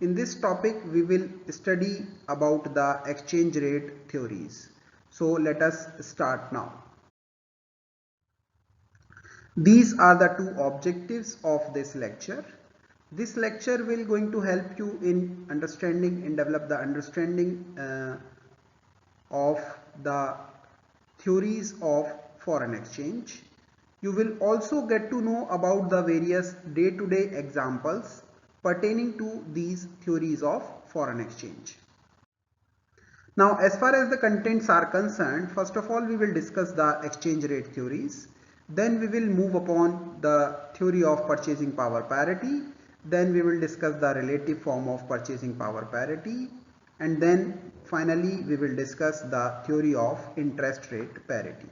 In this topic, we will study about the exchange rate theories. So let us start now. These are the two objectives of this lecture. This lecture will going to help you in develop the understanding of the theories of foreign exchange. You will also get to know about the various day-to-day examples pertaining to these theories of foreign exchange. Now, as far as the contents are concerned, first of all, we will discuss the exchange rate theories. Then we will move upon the theory of purchasing power parity. Then we will discuss the relative form of purchasing power parity. And then finally, we will discuss the theory of interest rate parity.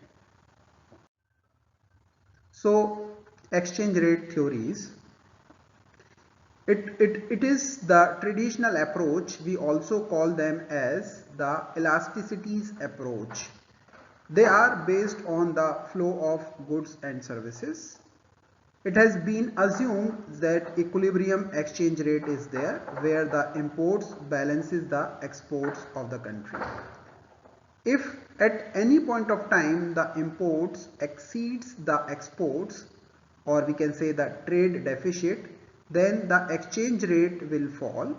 So, exchange rate theories. It is the traditional approach. We also call them as the elasticities approach. They are based on the flow of goods and services. It has been assumed that equilibrium exchange rate is there where the imports balances the exports of the country. If at any point of time the imports exceeds the exports, or we can say the trade deficit, then the exchange rate will fall,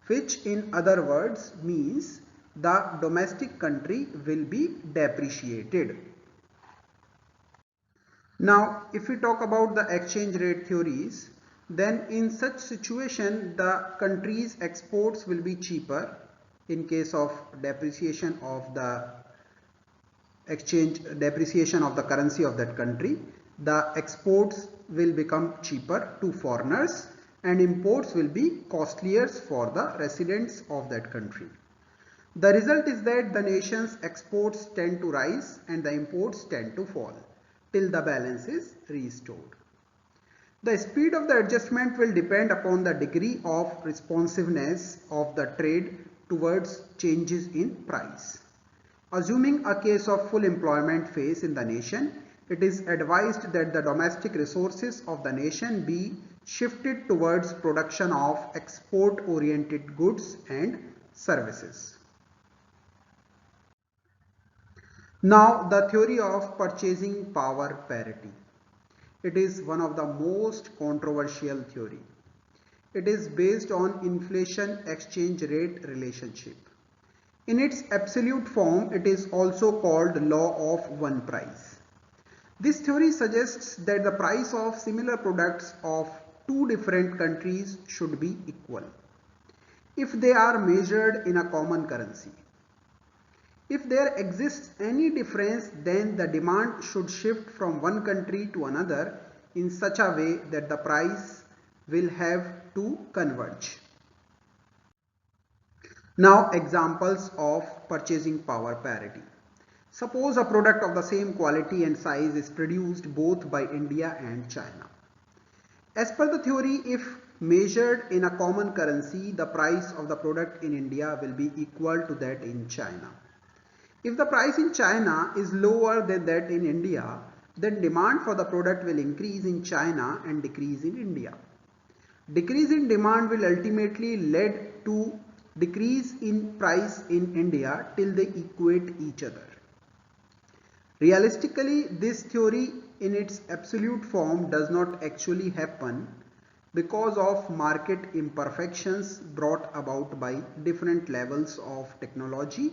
which in other words means the domestic country will be depreciated. Now, if we talk about the exchange rate theories, then in such situation the country's exports will be cheaper in case of depreciation of the currency of that country. The exports will become cheaper to foreigners and imports will be costlier for the residents of that country. The result is that the nation's exports tend to rise and the imports tend to fall till the balance is restored. The speed of the adjustment will depend upon the degree of responsiveness of the trade towards changes in price. Assuming a case of full employment phase in the nation, it is advised that the domestic resources of the nation be shifted towards production of export-oriented goods and services. Now, the theory of purchasing power parity. It is one of the most controversial theory. It is based on inflation exchange rate relationship. In its absolute form, it is also called law of one price. This theory suggests that the price of similar products of two different countries should be equal if they are measured in a common currency. If there exists any difference, then the demand should shift from one country to another in such a way that the price will have to converge. Now, examples of purchasing power parity. Suppose a product of the same quality and size is produced both by India and China. As per the theory, if measured in a common currency, the price of the product in India will be equal to that in China. If the price in China is lower than that in India, then demand for the product will increase in China and decrease in India. Decrease in demand will ultimately lead to decrease in price in India till they equate each other. Realistically, this theory in its absolute form does not actually happen because of market imperfections brought about by different levels of technology,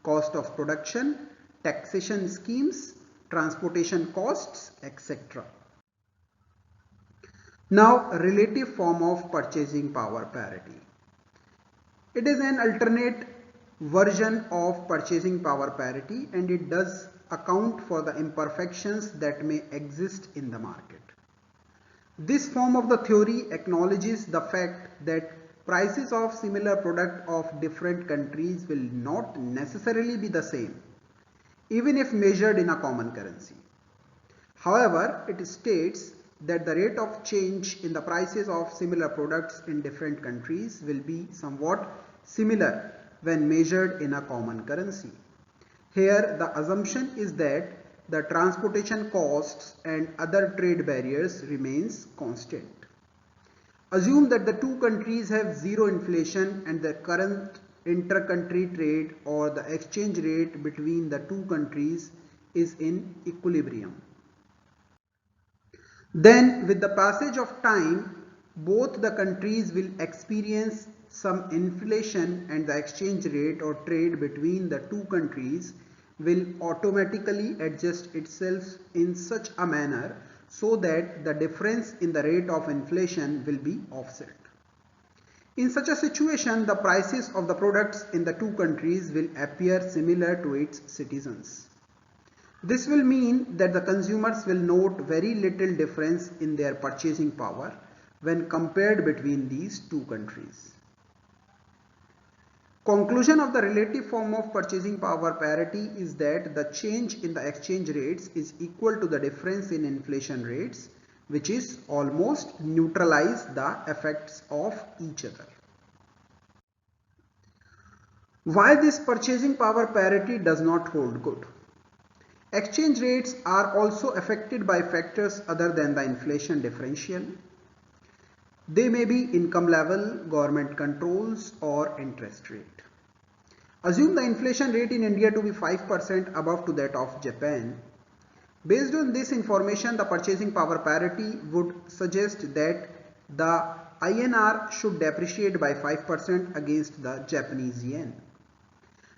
cost of production, taxation schemes, transportation costs, etc. Now, relative form of purchasing power parity. It is an alternate version of purchasing power parity and it does account for the imperfections that may exist in the market. This form of the theory acknowledges the fact that prices of similar product of different countries will not necessarily be the same, even if measured in a common currency. However, it states that the rate of change in the prices of similar products in different countries will be somewhat similar when measured in a common currency. Here, the assumption is that the transportation costs and other trade barriers remains constant. Assume that the two countries have zero inflation and the current inter-country trade or the exchange rate between the two countries is in equilibrium. Then, with the passage of time, both the countries will experience some inflation and the exchange rate or trade between the two countries will automatically adjust itself in such a manner so that the difference in the rate of inflation will be offset. In such a situation, the prices of the products in the two countries will appear similar to its citizens. This will mean that the consumers will note very little difference in their purchasing power when compared between these two countries. Conclusion of the relative form of purchasing power parity is that the change in the exchange rates is equal to the difference in inflation rates, which is almost neutralize the effects of each other. Why this purchasing power parity does not hold good? Exchange rates are also affected by factors other than the inflation differential. They may be income level, government controls, or interest rate. Assume the inflation rate in India to be 5% above to that of Japan. Based on this information, the purchasing power parity would suggest that the INR should depreciate by 5% against the Japanese yen.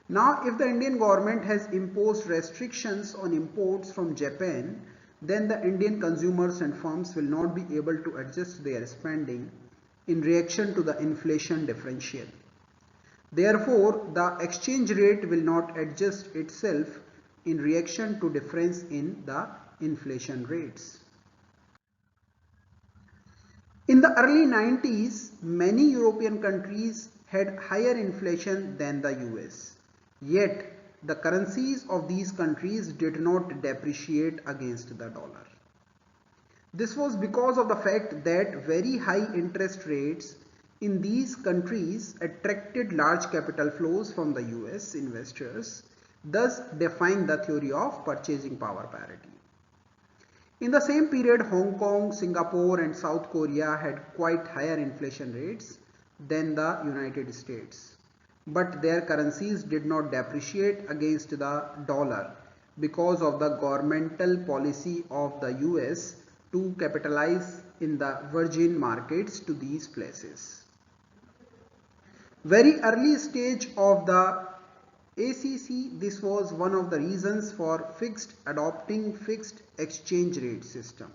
Now, if the Indian government has imposed restrictions on imports from Japan, then the Indian consumers and firms will not be able to adjust their spending in reaction to the inflation differential. Therefore, the exchange rate will not adjust itself in reaction to difference in the inflation rates. In the early 90s, many European countries had higher inflation than the US. Yet, the currencies of these countries did not depreciate against the dollar. This was because of the fact that very high interest rates in these countries attracted large capital flows from the US investors, thus define the theory of purchasing power parity. In the same period, Hong Kong, Singapore and South Korea had quite higher inflation rates than the United States. But their currencies did not depreciate against the dollar because of the governmental policy of the US to capitalize in the virgin markets to these places. Very early stage of the ACC, this was one of the reasons for adopting fixed exchange rate system.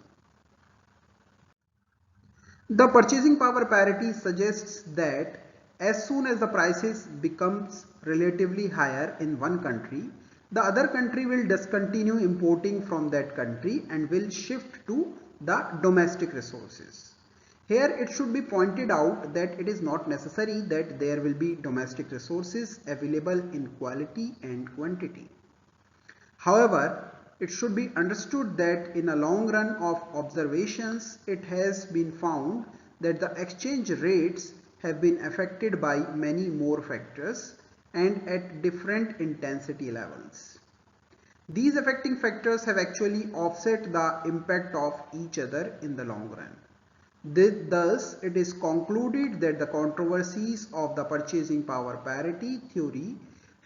The purchasing power parity suggests that as soon as the prices becomes relatively higher in one country, the other country will discontinue importing from that country and will shift to the domestic resources. Here it should be pointed out that it is not necessary that there will be domestic resources available in quality and quantity. However, it should be understood that in a long run of observations, it has been found that the exchange rates have been affected by many more factors and at different intensity levels. These affecting factors have actually offset the impact of each other in the long run. Thus, it is concluded that the controversies of the purchasing power parity theory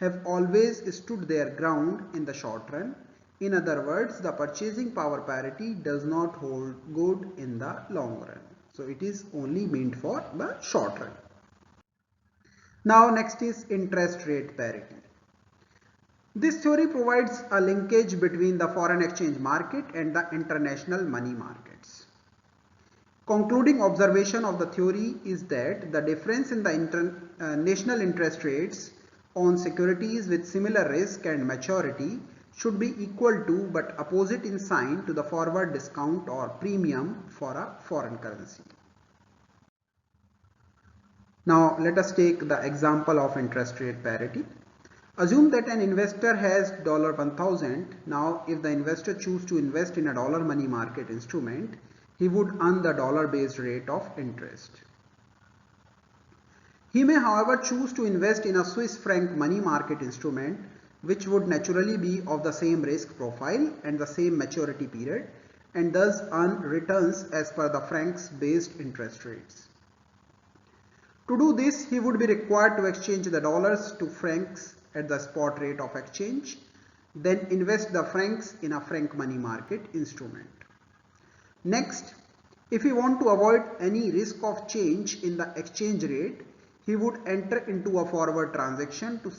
have always stood their ground in the short run. In other words, the purchasing power parity does not hold good in the long run. So, it is only meant for the short run. Now, next is interest rate parity. This theory provides a linkage between the foreign exchange market and the international money markets. Concluding observation of the theory is that the difference in the international interest rates on securities with similar risk and maturity should be equal to but opposite in sign to the forward discount or premium for a foreign currency. Now let us take the example of interest rate parity. Assume that an investor has $1,000. Now if the investor chooses to invest in a dollar money market instrument, he would earn the dollar-based rate of interest. He may, however, choose to invest in a Swiss franc money market instrument, which would naturally be of the same risk profile and the same maturity period, and thus earn returns as per the francs-based interest rates. To do this, he would be required to exchange the dollars to francs at the spot rate of exchange, then invest the francs in a franc money market instrument. Next, if he want to avoid any risk of change in the exchange rate, he would enter into a forward transaction to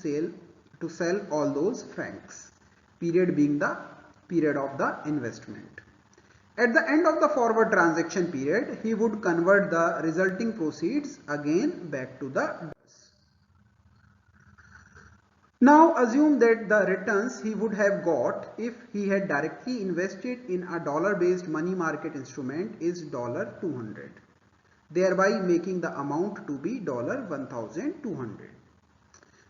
sell all those francs, period being the period of the investment. At the end of the forward transaction period, he would convert the resulting proceeds again back to the dollars. Now assume that the returns he would have got if he had directly invested in a dollar-based money market instrument is $200, thereby making the amount to be $1,200.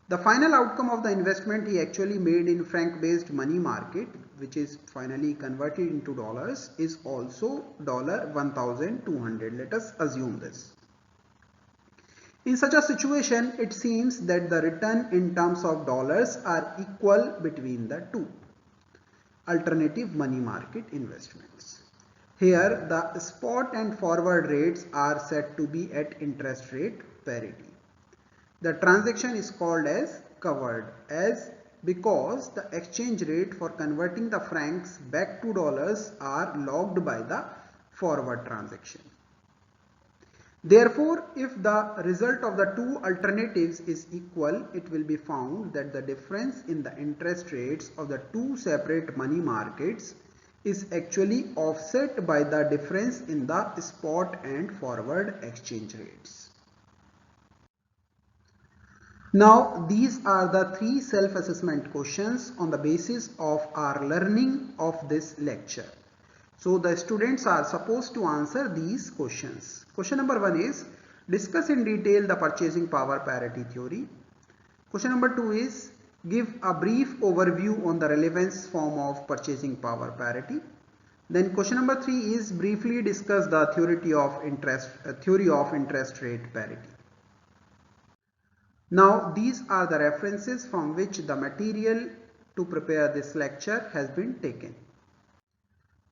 The final outcome of the investment he actually made in franc-based money market, which is finally converted into dollars, is also $1,200. Let us assume this. In such a situation, it seems that the return in terms of dollars are equal between the two alternative money market investments. Here, the spot and forward rates are set to be at interest rate parity. The transaction is called as covered because the exchange rate for converting the francs back to dollars are logged by the forward transaction. Therefore, if the result of the two alternatives is equal, it will be found that the difference in the interest rates of the two separate money markets is actually offset by the difference in the spot and forward exchange rates. Now, these are the three self-assessment questions on the basis of our learning of this lecture. So the students are supposed to answer these questions. Question number 1 is, discuss in detail the purchasing power parity theory. Question number 2 is, give a brief overview on the relevance form of purchasing power parity. Then question number 3 is, briefly discuss the theory of interest rate parity. Now these are the references from which the material to prepare this lecture has been taken.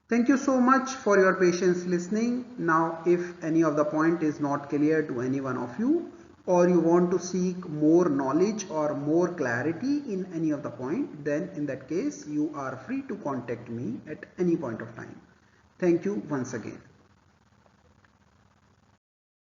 Thank you so much for your patience listening. Now, if any of the point is not clear to any one of you, or you want to seek more knowledge or more clarity in any of the point, then in that case, you are free to contact me at any point of time. Thank you once again.